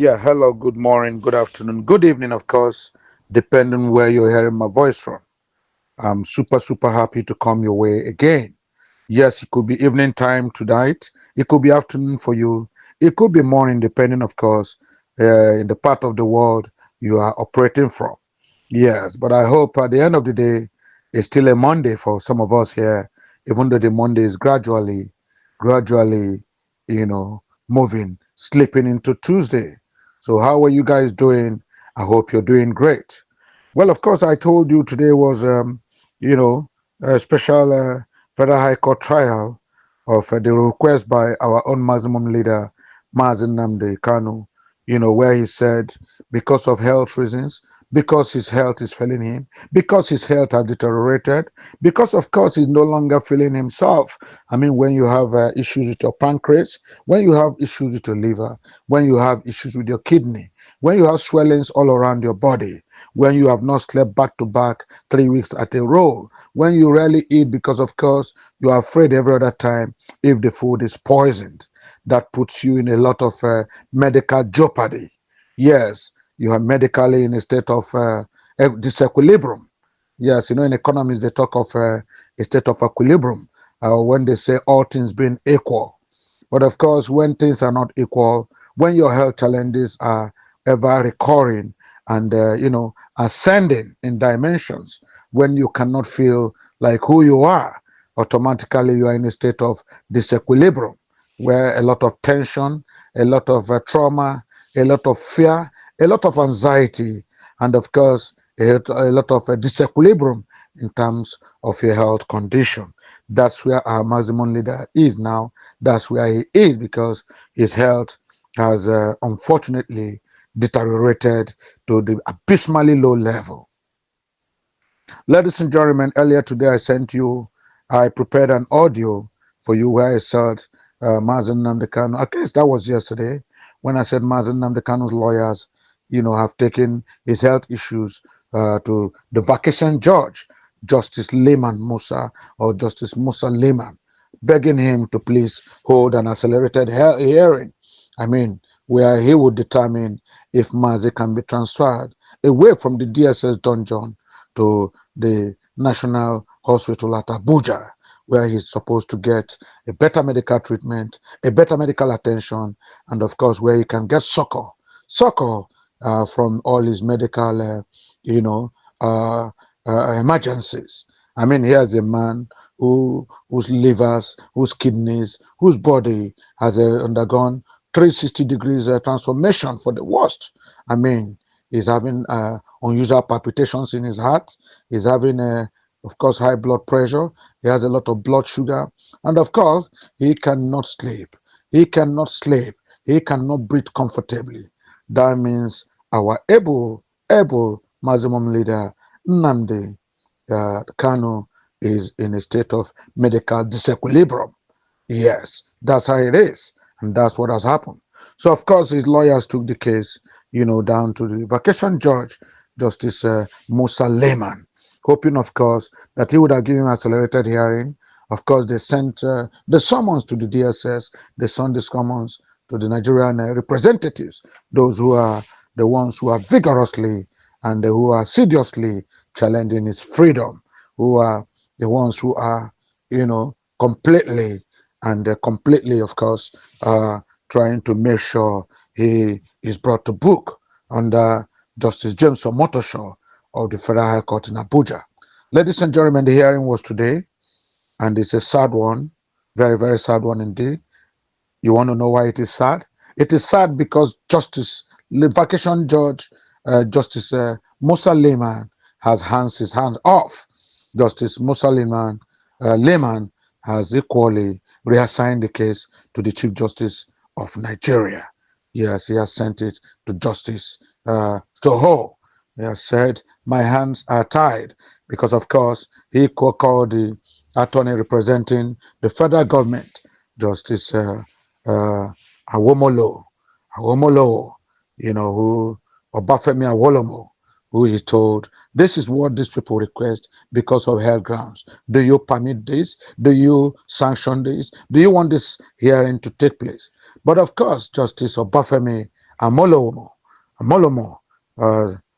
Yeah, hello, good morning, good afternoon, good evening, of course, depending where you're hearing my voice from. I'm super happy to come your way again. Yes, it could be evening time tonight, it could be afternoon for you, it could be morning, depending, of course, in the part of the world you are operating from. Yes, but I hope at the end of the day, it's still a Monday for some of us here, even though the Monday is gradually, you know, moving, slipping into Tuesday. So how are you guys doing? I hope you're doing great. Well, of course, I told you today was, you know, a special Federal High Court trial of the request by our own maximum leader, Mazi Kanu, where he said because of health reasons, because his health is failing him, because his health has deteriorated, because of course he's no longer feeling himself. I mean, when you have issues with your pancreas, when you have issues with your liver, when you have issues with your kidney, when you have swellings all around your body, when you have not slept back to back 3 weeks at a row, when you rarely eat because of course you are afraid every other time if the food is poisoned, that puts you in a lot of medical jeopardy. Yes, you are medically in a state of disequilibrium. Yes, in economics they talk of a state of equilibrium when they say all things being equal. But of course, when things are not equal, when your health challenges are ever recurring and ascending in dimensions, when you cannot feel like who you are, automatically you are in a state of disequilibrium, where a lot of tension, a lot of trauma, a lot of fear, a lot of anxiety, and of course a lot of disequilibrium in terms of your health condition. That's where our maximum leader is now. That's where he is because his health has unfortunately deteriorated to the abysmally low level. Ladies and gentlemen, earlier today I prepared an audio for you where I said Mazi Kanu. I guess that was yesterday when I said Mazi Kanu's lawyers, have taken his health issues to the vacation judge, Justice Liman Musa or Justice Musa Liman, begging him to please hold an accelerated hearing. I mean, where he would determine if Mazi can be transferred away from the DSS dungeon to the National Hospital at Abuja, where he's supposed to get a better medical treatment, a better medical attention, and of course, where he can get succor from all his medical, emergencies. I mean, here's a man whose livers, whose kidneys, whose body has undergone 360 degrees transformation for the worst. I mean, he's having unusual palpitations in his heart. He's having, of course, high blood pressure. He has a lot of blood sugar. And of course, he cannot sleep. He cannot sleep. He cannot breathe comfortably. That means our able maximum leader, NNAMDI Kanu, is in a state of medical disequilibrium. Yes, that's how it is. And that's what has happened. So, of course, his lawyers took the case, down to the vacation judge, Justice Musa Liman, hoping, of course, that he would have given an accelerated hearing. Of course, they sent the summons to the DSS, they sent the summons to the Nigerian representatives, those who are the ones who are vigorously and who are seriously challenging his freedom, who are the ones who are, completely and completely, of course, trying to make sure he is brought to book under Justice James Omotosho of the Federal High Court in Abuja. Ladies and gentlemen, the hearing was today, and it's a sad one, very sad one indeed. You want to know why it is sad? It is sad because the vacation judge, Justice Musa Liman, has his hands off. Justice Musa Liman has equally reassigned the case to the Chief Justice of Nigeria. Yes, he has sent it to Justice Toho. He has said, my hands are tied because, of course, he called the attorney representing the federal government, Justice uh, Awomolo, who Obafemi Awolomo, who is told, this is what these people request because of health grounds. Do you permit this? Do you sanction this? Do you want this hearing to take place? But of course, Justice Obafemi Amolomo, Amolomo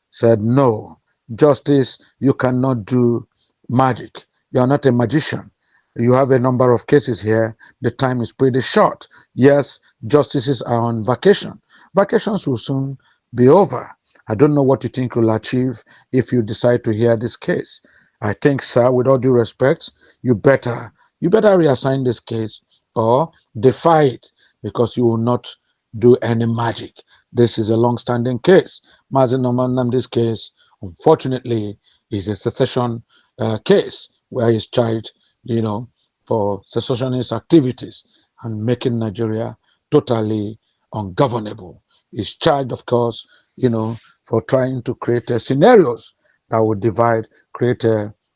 said, no, justice, you cannot do magic. You are not a magician. You have a number of cases here. The time is pretty short. Yes, justices are on vacation. Vacations will soon be over. I don't know what you think you'll achieve if you decide to hear this case. I think, sir, with all due respect, you better reassign this case or defy it, because you will not do any magic. This is a long-standing case. Mazi NNAMDI's case, unfortunately, is a secession case where he's charged, for secessionist activities and making Nigeria totally ungovernable. He's charged, of course, for trying to create scenarios that would create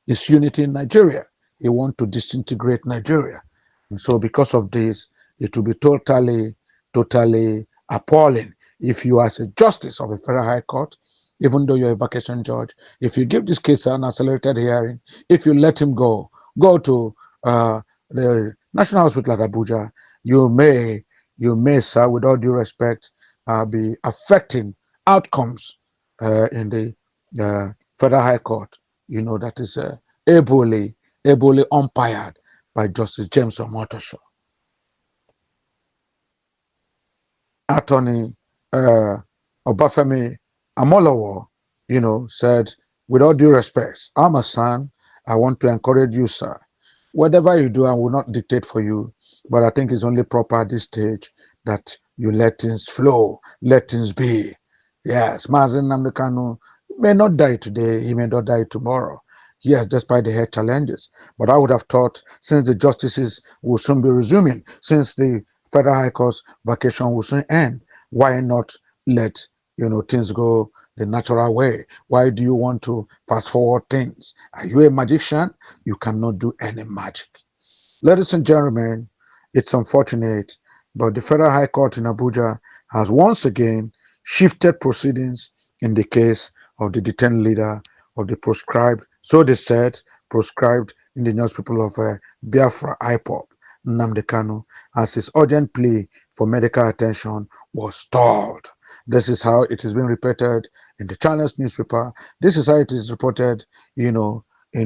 disunity in Nigeria. He wants to disintegrate Nigeria. And so because of this, it will be totally appalling if you, as a justice of a federal high court, even though you're a vacation judge, if you give this case an accelerated hearing, if you let him go to the National Hospital at Abuja, you may, sir, with all due respect, be affecting outcomes in the federal high court, that is ably umpired by Justice James Omotosho. Attorney Obafemi Amolowo, said, with all due respect, I'm a son. I want to encourage you, sir. Whatever you do, I will not dictate for you, but I think it's only proper at this stage that you let things flow, let things be. Yes, Mazi Nnamdi Kanu may not die today, he may not die tomorrow. Yes, despite the health challenges. But I would have thought, since the justices will soon be resuming, since the Federal High Court's vacation will soon end, why not let things go the natural way? Why do you want to fast forward things? Are you a magician? You cannot do any magic. Ladies and gentlemen, it's unfortunate, but the Federal High Court in Abuja has once again shifted proceedings in the case of the detained leader of the proscribed, so they said, proscribed indigenous people of Biafra, IPOB, NNAMDI Kanu, as his urgent plea for medical attention was stalled. This is how it is being reported in the Channels newspaper. This is how it is reported, in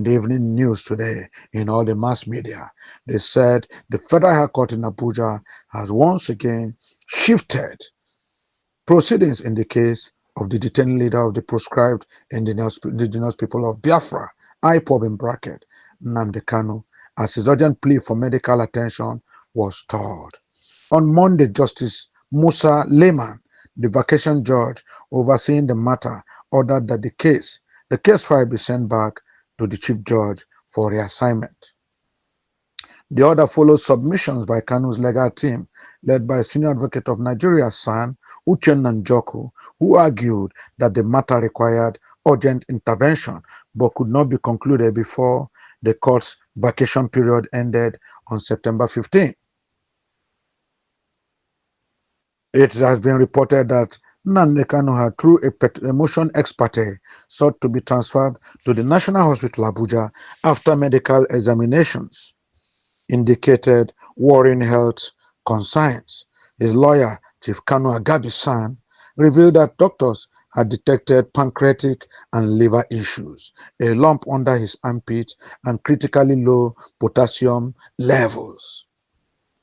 the evening news today, in all the mass media. They said the Federal High Court in Abuja has once again shifted proceedings in the case of the detained leader of the proscribed indigenous people of Biafra, IPOB in bracket, NNAMDI Kanu, as his urgent plea for medical attention was stalled. On Monday, Justice Musa Liman, the vacation judge overseeing the matter, ordered that the case file be sent back to the chief judge for reassignment. The order follows submissions by KANU'S legal team, led by Senior Advocate of Nigeria's son, Uchenna Njoku, who argued that the matter required urgent intervention but could not be concluded before the court's vacation period ended on September 15. It has been reported that Nnamdi Kanu had, through a motion ex parte, sought to be transferred to the National Hospital Abuja after medical examinations indicated worrying health concerns. His lawyer, Chief Kanu Agabi-san, revealed that doctors had detected pancreatic and liver issues, a lump under his armpit, and critically low potassium levels.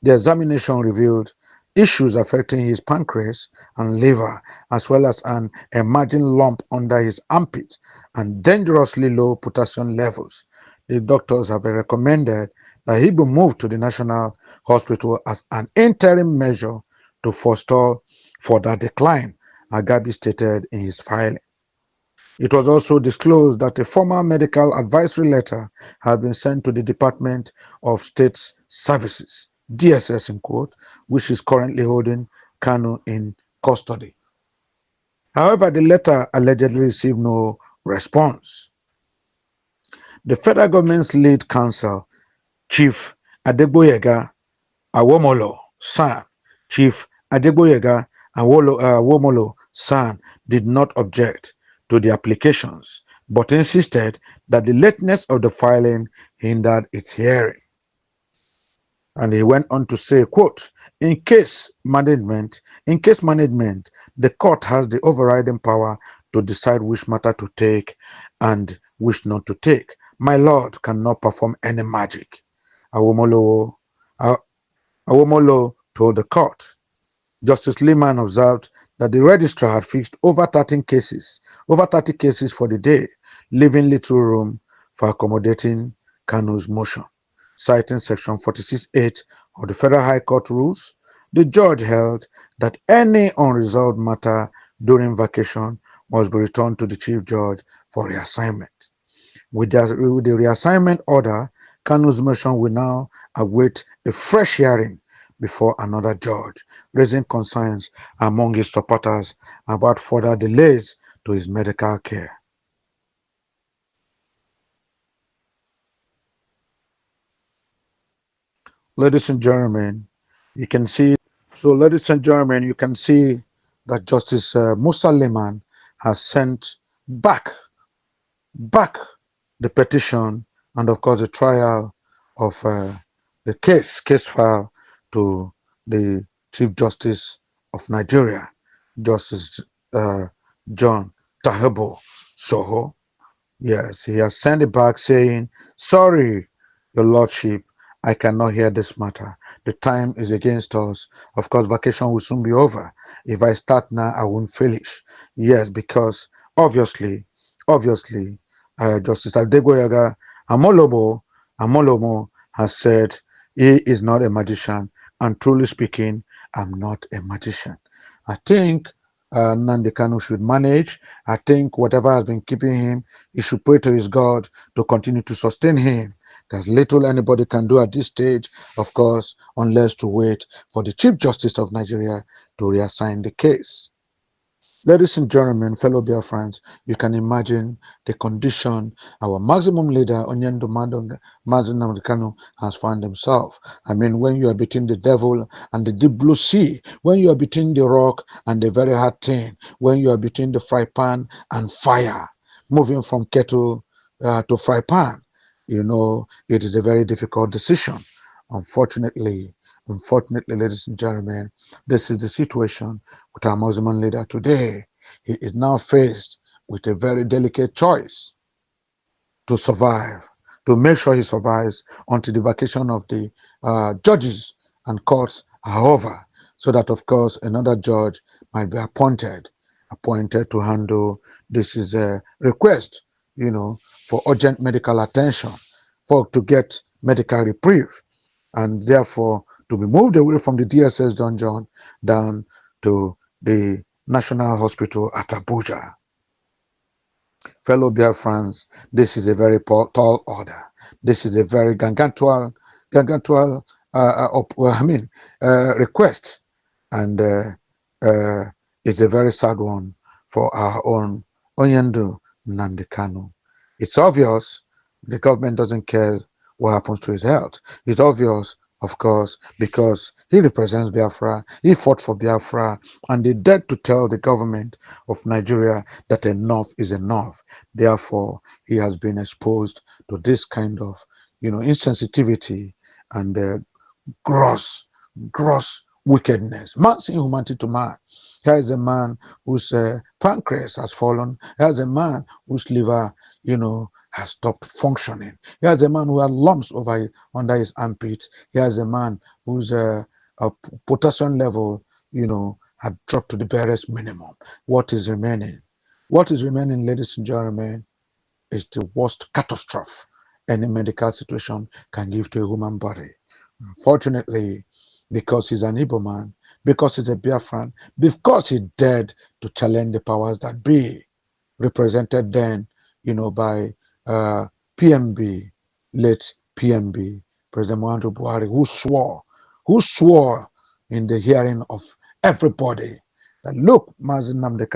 The examination revealed issues affecting his pancreas and liver, as well as an emerging lump under his armpit and dangerously low potassium levels. The doctors have recommended that he be moved to the National Hospital as an interim measure to forestall further decline, Agabi stated in his filing. It was also disclosed that a formal medical advisory letter had been sent to the Department of State Services, DSS in quote, which is currently holding Kanu in custody. However, the letter allegedly received no response. The federal government's lead counsel, Chief Adegboyega Awomolo San, Chief Adegboyega Awomolo San, did not object to the applications, but insisted that the lateness of the filing hindered its hearing. And he went on to say, quote, in case management, the court has the overriding power to decide which matter to take and which not to take. My lord cannot perform any magic. Awomolo, Awomolo told the court. Justice Liman observed that the registrar had fixed over 30 cases for the day, leaving little room for accommodating Kanu's motion. Citing Section 46(8) of the Federal High Court rules, the judge held that any unresolved matter during vacation must be returned to the chief judge for reassignment. With the reassignment order, Kanu's motion will now await a fresh hearing before another judge, raising concerns among his supporters about further delays to his medical care. Ladies and gentlemen, you can see, that Justice Musa Liman has sent back back the petition and of course the trial of the case file to the Chief Justice of Nigeria, Justice uh, John Tahebo Soho. Yes, he has sent it back saying, sorry, your lordship, I cannot hear this matter. The time is against us. Of course, vacation will soon be over. If I start now, I won't finish. Yes, because obviously, Justice Adegoyaga Amolomo has said he is not a magician, and truly speaking, I'm not a magician. I think Nnamdi Kanu should manage. I think whatever has been keeping him, he should pray to his God to continue to sustain him. There's little anybody can do at this stage, of course, unless to wait for the Chief Justice of Nigeria to reassign the case. Ladies and gentlemen, fellow Biafrans, you can imagine the condition our maximum leader, Onyendo Mazi Kanu, has found himself. I mean, when you are between the devil and the deep blue sea, when you are between the rock and the very hard thing, when you are between the fry pan and fire, moving from kettle to fry pan, you know, it is a very difficult decision. Unfortunately, ladies and gentlemen, this is the situation with our Muslim leader today. He is now faced with a very delicate choice to survive, to make sure he survives until the vacation of the judges and courts are over, so that, of course, another judge might be appointed to handle this is a request, for urgent medical attention, to get medical reprieve, and therefore to be moved away from the DSS dungeon down to the National Hospital at Abuja. Fellow Biafrans, this is a very tall order. This is a very gargantuan request, and it's a very sad one for our own Onyendu Nnamdi Kanu. It's obvious the government doesn't care what happens to his health. It's obvious, of course, because he represents Biafra, he fought for Biafra, and they dared to tell the government of Nigeria that enough is enough. Therefore, he has been exposed to this kind of, insensitivity and gross, gross wickedness. Man's inhumanity to man. Here is a man whose pancreas has fallen. Here is a man whose liver, has stopped functioning. Here is a man who had lumps under his armpit. Here is a man whose potassium level, had dropped to the barest minimum. What is remaining? What is remaining, ladies and gentlemen, is the worst catastrophe any medical situation can give to a human body. Unfortunately, because he's an Igbo man, because he's a Biafran, because he dared to challenge the powers that be, represented then, by PMB, late PMB, President Muhammadu Buhari, who swore in the hearing of everybody that, look, Mazi Nnamdi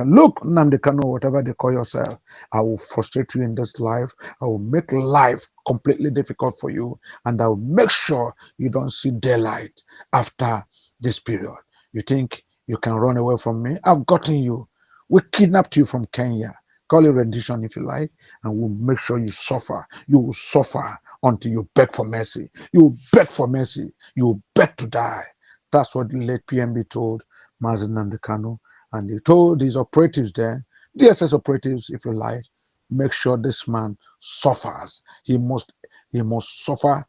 Kanu, whatever they call yourself, I will frustrate you in this life. I will make life completely difficult for you, and I will make sure you don't see daylight after this period. You think you can run away from me? I've gotten you. We kidnapped you from Kenya. call it rendition if you like, and we'll make sure you suffer. You will suffer until you beg for mercy. You will beg for mercy. You will beg to die. That's what the late PMB told Mazi Kanu, and he told his operatives there, DSS operatives if you like, make sure this man suffers. He must suffer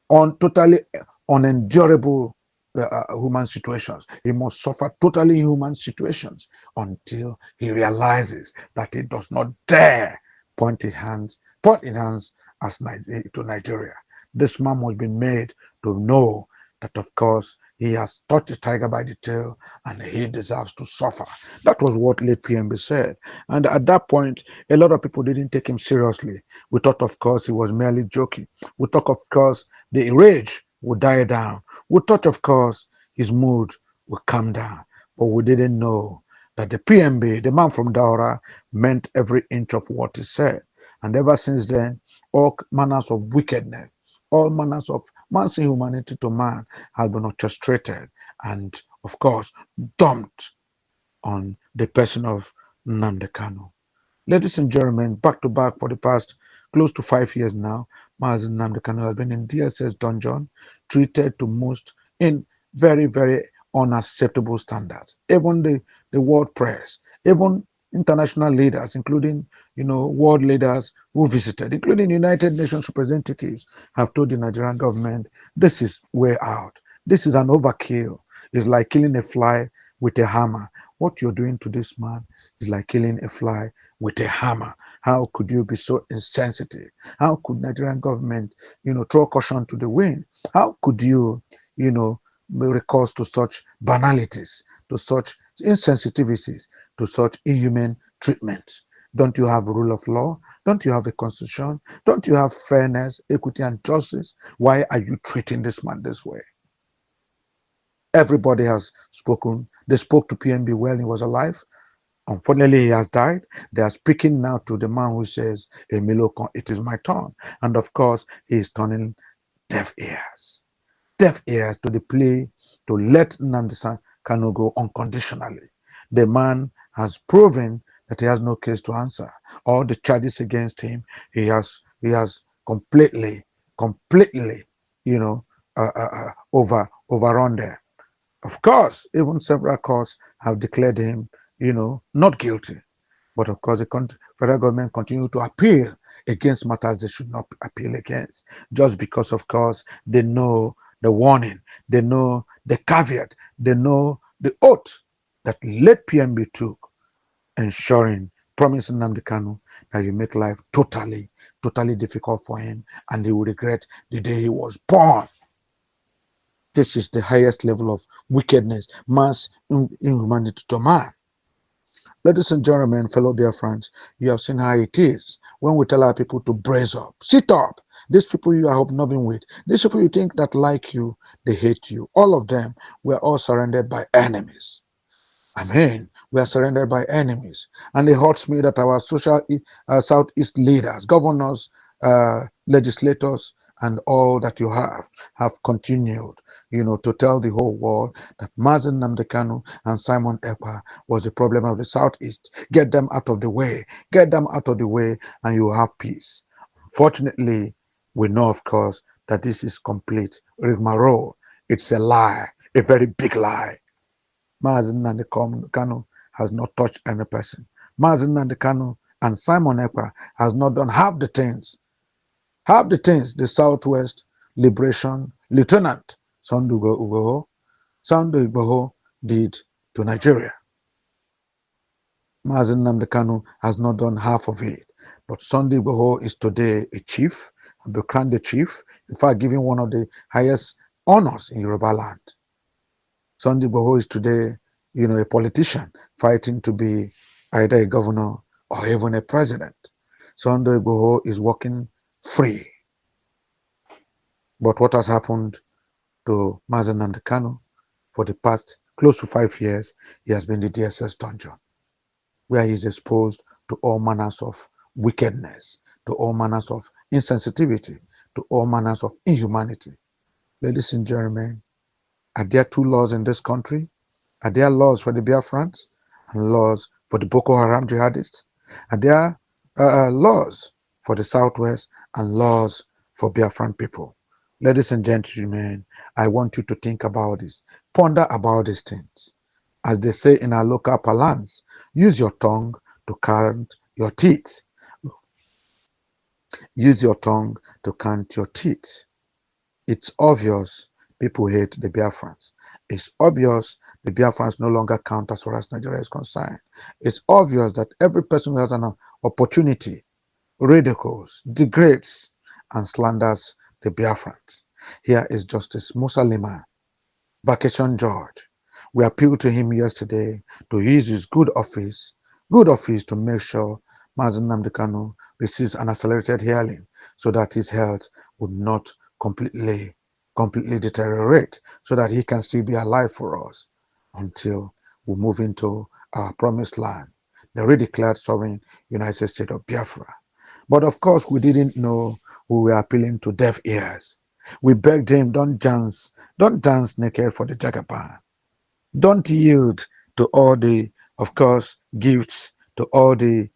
on totally unendurable human situations. He must suffer totally human situations until he realizes that he does not dare point his hands to Nigeria. This man must be made to know that, of course, he has touched the tiger by the tail and he deserves to suffer. That was what late PMB said. And at that point, a lot of people didn't take him seriously. We thought, of course, he was merely joking. We thought, of course, the rage would die down. We thought, of course, his mood would calm down. But we didn't know that the PMB, the man from Daura, meant every inch of what he said. And ever since then, all manners of wickedness, all manners of man's inhumanity to man has been orchestrated and, of course, dumped on the person of Nnamdi Kanu. Ladies and gentlemen, back to back for the past close to 5 years now, Mazi Nnamdi Kanu has been in DSS dungeon, treated to most in very, very unacceptable standards. Even the world press, even international leaders, including world leaders who visited, including United Nations representatives, have told the Nigerian government this is way out. This is an overkill. It's like killing a fly with a hammer. What you're doing to this man is like killing a fly with a hammer. How could you be so insensitive? How could Nigerian government, throw caution to the wind? How could you, recourse to such banalities, to such insensitivities, to such inhuman treatment? Don't you have a rule of law? Don't you have a constitution? Don't you have fairness, equity, and justice? Why are you treating this man this way? Everybody has spoken. They spoke to PNB while he was alive. Unfortunately, he has died. They are speaking now to the man who says, Emilio, it is my turn. And of course, he is turning deaf ears. Deaf ears to the plea to let Nnamdi Kanu go unconditionally. The man has proven that he has no case to answer. All the charges against him, he has completely, overrun them. Of course, even several courts have declared him, not guilty. But of course, the federal government continue to appeal against matters they should not appeal against, just because, of course, they know the warning, they know the caveat, they know the oath that late PMB took, ensuring, promising Nnamdi Kanu that you make life totally difficult for him, and he will regret the day he was born. This is the highest level of wickedness, mass inhumanity to man. Ladies and gentlemen, fellow Biafrans, you have seen how it is when we tell our people to brace up, sit up. These people you are hobnobbing with, these people you think that like you, they hate you. All of them were all surrendered by enemies. I mean, we are surrendered by enemies. And it hurts me that our Southeast leaders, governors, legislators, and all that you have continued, to tell the whole world that Mazi Nnamdi Kanu and Simon Ekpa was the problem of the Southeast. Get them out of the way. Get them out of the way, and you have peace. Fortunately, we know, of course, that this is complete rigmarole. It's a lie, a very big lie. Mazi Nnamdi Kanu has not touched any person. Mazi Nnamdi Kanu and Simon Ekpa has not done half the things the Southwest Liberation Lieutenant Sunday Igboho did to Nigeria. Mazi Nnamdi Kanu has not done half of it. But Sunday Igboho is today a chief, a Bukande chief, in fact, given one of the highest honors in Yoruba land. Sunday Igboho is today, a politician fighting to be either a governor or even a president. Sunday Igboho is walking free. But what has happened to Mazi Nnamdi Kanu for the past close to 5 years? He has been in the DSS dungeon, where he is exposed to all manners of wickedness, to all manners of insensitivity, to all manners of inhumanity. Ladies and gentlemen, are there two laws in this country? Are there laws for the Biafrans and laws for the Boko Haram jihadists, and there are laws for the Southwest and laws for Biafran people. Ladies and gentlemen, I want you to think about this, ponder about these things. As they say in our local parlance, use your tongue to count your teeth. Use your tongue to count your teeth. It's obvious people hate the Biafrans. It's obvious the Biafrans no longer count as far as Nigeria is concerned. It's obvious that every person who has an opportunity ridicules, degrades, and slanders the Biafrans. Here is Justice Musa Liman, Vacation George. We appealed to him yesterday to use his good office to make sure Mazi Kanu receives an accelerated hearing so that his health would not completely deteriorate, so that he can still be alive for us until we move into our promised land, the redeclared sovereign United States of Biafra. But of course, we didn't know we were appealing to deaf ears. We begged him, don't dance naked for the JAGABAN. Don't yield to all the, of course, gifts, to all the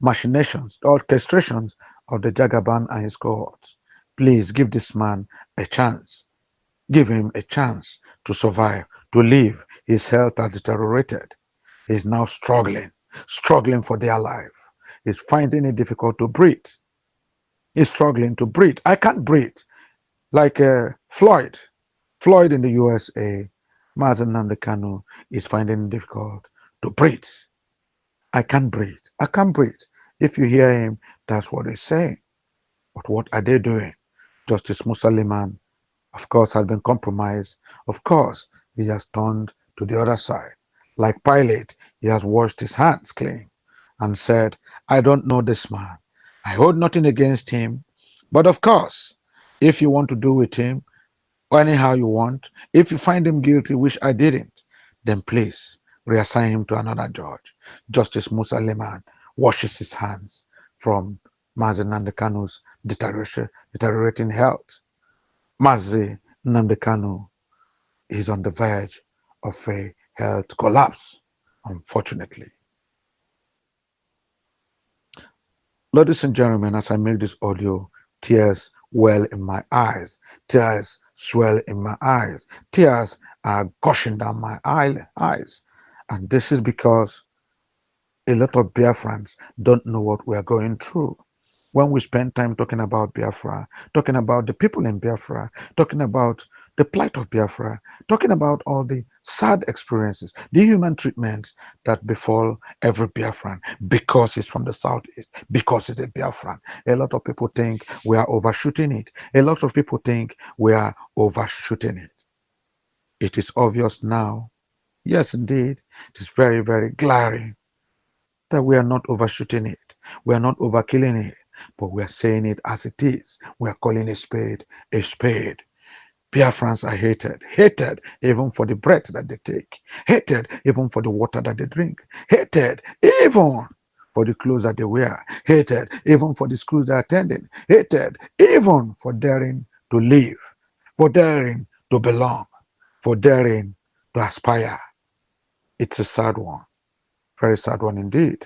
machinations, orchestrations of the JAGABAN and his cohorts. Please give this man a chance. Give him a chance to survive, to live. His health has deteriorated. He's now struggling for their life. He's finding it difficult to breathe. He's struggling to breathe. I can't breathe. Like Floyd in the USA, Mazi Kanu is finding it difficult to breathe. I can't breathe. I can't breathe. If you hear him, that's what he's saying. But what are they doing? Justice Musa Liman, of course, has been compromised. Of course, he has turned to the other side. Like Pilate, he has washed his hands clean and said, I don't know this man. I hold nothing against him. But of course, if you want to do with him, anyhow you want, if you find him guilty, which I didn't, then please reassign him to another judge. Justice Musa Liman washes his hands from Mazi Kanu's deteriorating health. Mazi Kanu is on the verge of a health collapse, unfortunately. Ladies and gentlemen, as I make this audio, tears well in my eyes. Tears swell in my eyes. Tears are gushing down my eyes. And this is because a lot of Biafrans don't know what we are going through. When we spend time talking about Biafra, talking about the people in Biafra, talking about the plight of Biafra, talking about all the sad experiences, the human treatment that befall every Biafran because he's from the southeast, because he's a Biafran. A lot of people think we are overshooting it. A lot of people think we are overshooting it. It is obvious now. Yes, indeed. It is very, very glaring that we are not overshooting it. We are not overkilling it. But we are saying it as it is. We are calling a spade a spade. Biafrans are hated even for the breath that they take, hated even for the water that they drink, hated even for the clothes that they wear, hated even for the schools they're attending, hated even for daring to live, for daring to belong, for daring to aspire. It's a sad one, very sad one indeed.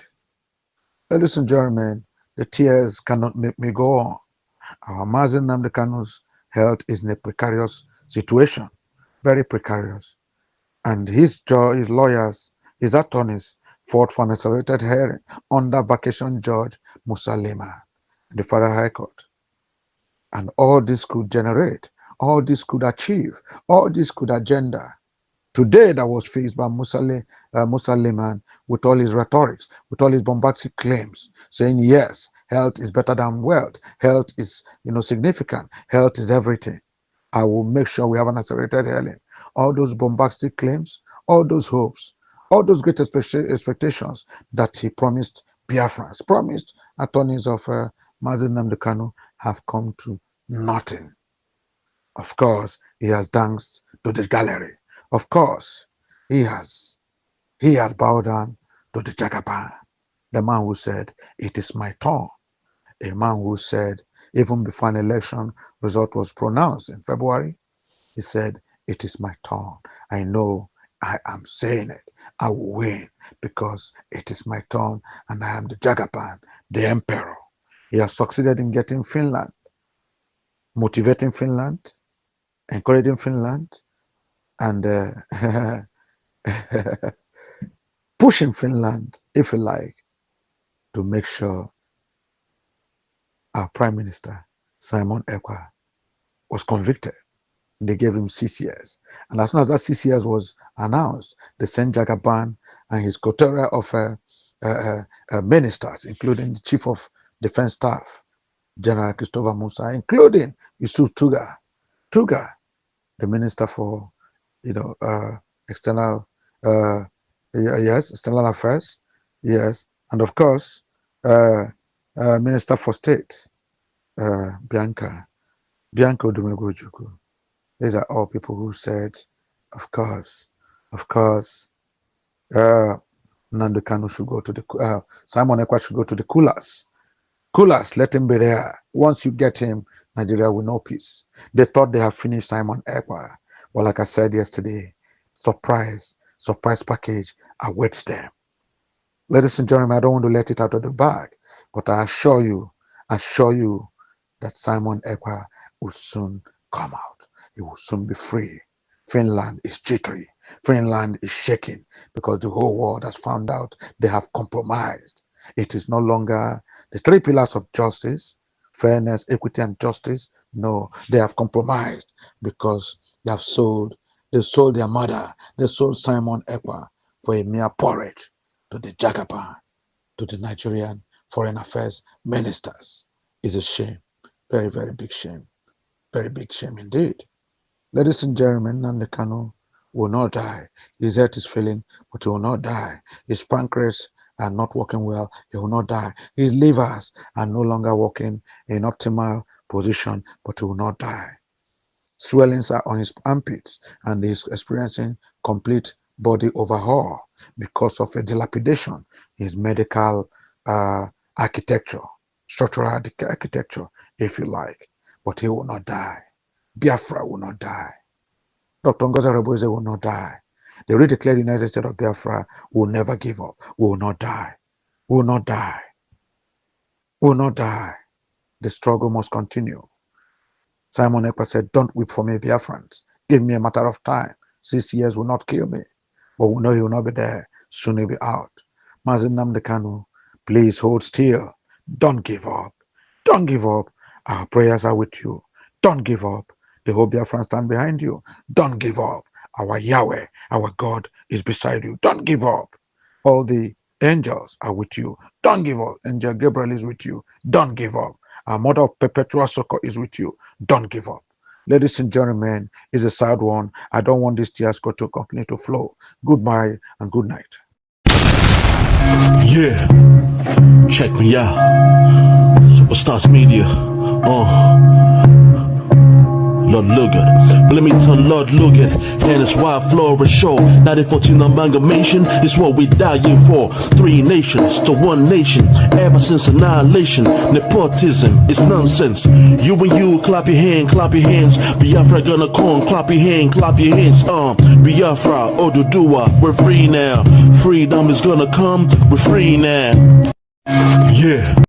Ladies and gentlemen, the tears cannot make me go on. Our Mazi Kanu's health is in a precarious situation, very precarious. And his lawyers, his attorneys fought for an accelerated hearing under vacation judge Musa Liman in the Federal High Court. And all this could generate, all this could achieve, all this could agenda. Today that was faced by Musa Liman with all his rhetorics, with all his bombastic claims, saying yes, health is better than wealth, health is significant, health is everything. I will make sure we have an accelerated hearing. All those bombastic claims, all those hopes, all those great expectations that he promised Biafrans, promised attorneys of Mazi Kanu have come to nothing. Of course, he has danced to the gallery. Of course, he has bowed down to the JAGABAN, the man who said, it is my turn. A man who said, even before an election result was pronounced in February, he said, it is my turn. I know I am saying it. I will win because it is my turn and I am the JAGABAN, the emperor. He has succeeded in getting Finland, motivating Finland, encouraging Finland, and pushing Finland, if you like, to make sure our Prime Minister, Simon Ekpa, was convicted. They gave him 6 years. And as soon as that 6 years was announced, they sent JAGABAN and his coterie of ministers, including the Chief of Defense Staff, General Christopher Musa, including Yusuf Tuga, the Minister for, external, external affairs, yes, and of course, Minister for State, Bianca Odumegwu. These are all people who said, of course, Nnamdi Kanu should go to the, Simon Ekpa should go to the coolers. Coolers, let him be there. Once you get him, Nigeria will know peace. They thought they have finished Simon Ekpa. Well, like I said yesterday, surprise package awaits them. Ladies and gentlemen, I don't want to let it out of the bag, but I assure you that Simon Ekpa will soon come out. He will soon be free. Finland is jittery. Finland is shaking because the whole world has found out they have compromised. It is no longer the 3 pillars of justice, fairness, equity, and justice. No, they have compromised because they sold their mother. They sold Simon Ekpa for a mere porridge to the JAGABAN, to the Nigerian foreign affairs ministers. It's a shame. Very, very big shame. Very big shame indeed. Ladies and gentlemen, Nnamdi Kanu will not die. His heart is failing, but he will not die. His pancreas are not working well. He will not die. His livers are no longer working in optimal position, but he will not die. Swellings are on his armpits, and he's experiencing complete body overhaul because of a dilapidation in his medical architecture, structural architecture, if you like. But he will not die. Biafra will not die. Dr. Ngozi Areboze will not die. The redeclared United States of Biafra will never give up. We will not die. We will not die. We will not die. The struggle must continue. Simon Ekpa said, "Don't weep for me, Biafrans. Give me a matter of time. 6 years will not kill me. But we know he will not be there. Soon he'll be out." Mazi Kanu, please hold still. Don't give up. Don't give up. Our prayers are with you. Don't give up. The whole Biafran stand behind you. Don't give up. Our Yahweh, our God is beside you. Don't give up. All the angels are with you. Don't give up. Angel Gabriel is with you. Don't give up. Our Mother of Perpetual Succor is with you. Don't give up. Ladies and gentlemen, it's a sad one. I don't want this tears to continue to flow. Goodbye and good night. Yeah, check me out. Superstars Media. Lord Logan, but let me tell Lord Logan, and it's why Flora show 1914 amalgamation is what we dying for. 3 nations to 1 nation, ever since annihilation. Nepotism is nonsense. You and you clap your hands. Biafra gonna come, clap your hands. Biafra, Oduduwa, we're free now. Freedom is gonna come, we're free now. Yeah.